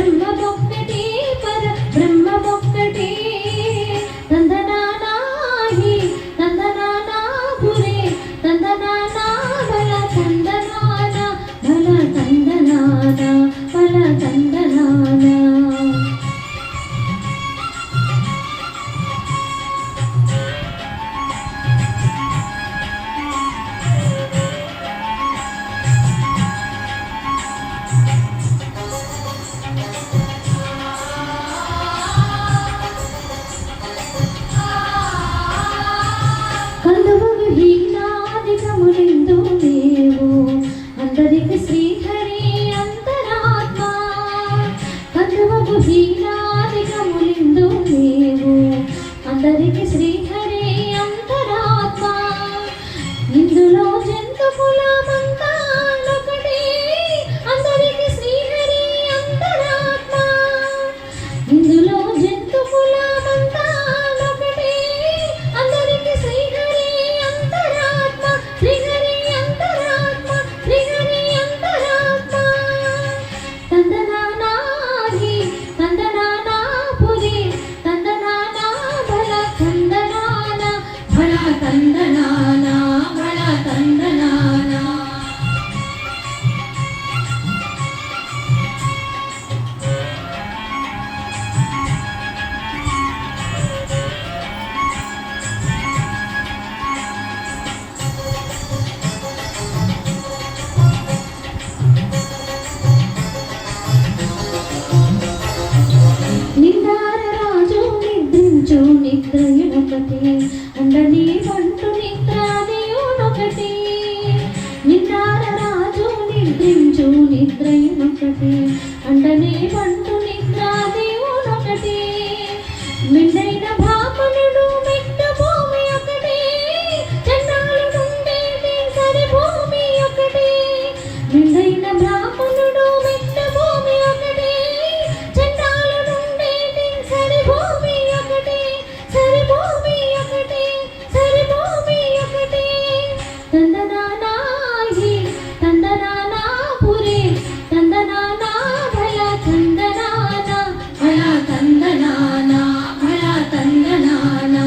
బ్రహ్మమొక్కటే పర బ్రహ్మమొక్కటే తందనానాహి తందనానా పురే తందనానా బల తందనానా బల తందనానా బల తందనానా హీనాదికములిందు నీవు అందరికి శ్రీహరి అంతరాత్మ కందువగు హీనాదికములిందు నీవు అందరికి శ్రీహరి అంతరాత్మ ఇందులో జంతు కులమంతా ఒకటి అందరికి శ్రీహరి అంతరాత్మ ఇందులో జంతు కులమంతా ఒకటి అందరికి శ్రీహరి శ్రీహరి అంతరాత్మ శ్రీహరి అంతరాత్మ తందనానాహి తందనానా పురి తందనానా బల తందనానా బల తందనానా బల తందనానా నిద్రయునొకటి అండని వంటు నిద్రాదియునొకటి నిన్నార రాజు నిద్రించు నిద్రయునొకటి అండని వంటు నిద్రాదియునొకటి మిండైన భాపనుడు మెట్టు భూమి ఒకటి చండాలు నుండేటి సరి భూమి ఒకటి మిండైన భాపనుడు మెట్టు భూమి ఒకటి చండాలు నుండేటి సరి భూమి ఒకటి సరి భూమి ఒకటి సరి భూమి ఒకటి తందనానాహి తందనానా పురి తందనానా బల తందనానా బల తందనానా బల తందనానా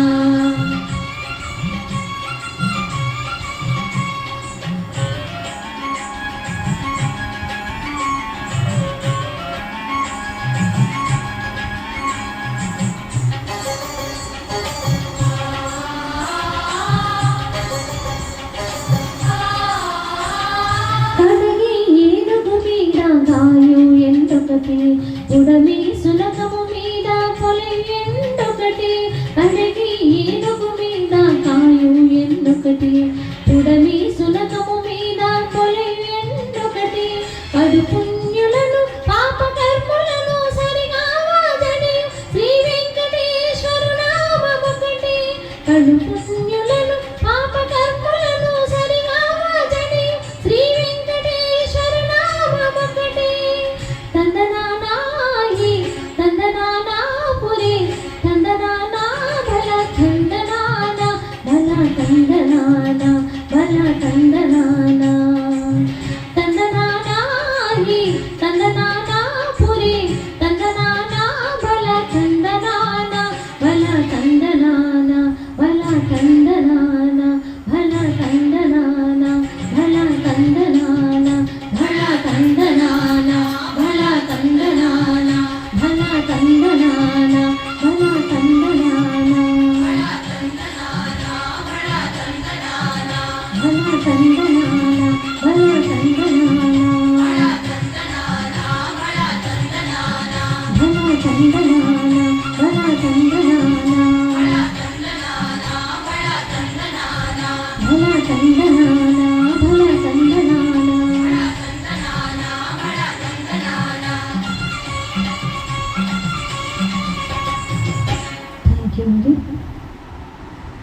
ఉడమి సునకము మీద పొలి ఎండొకటి కడగి ఏనుగు మీద కాయు ఎండొకటి ఉడమి సునకము మీద పొలి ఎండొకటి కడు పుణ్యులను పాప కర్ములను సరిగా వాదని శ్రీ వెంకటేశ్వరు నామమొకటి కడు పుణ్యులను పాప కర్ములను సరిగా వాదని శ్రీ వెంకటేశ్వరు నామమొకటి తందనానాహి తందనానా పురి తందనానా బల తందనానా బల తందనానా బల తందనానా తందనానాహి తందనానా పురి తందనానా బల తందనానా బల తందనానా బల తందనానా బల తందనానా బల తందనానా బల తందనానా బల తందనానా బల తందనానా బల తందనానా బల తందనానా బల తందనానా బల తందనానా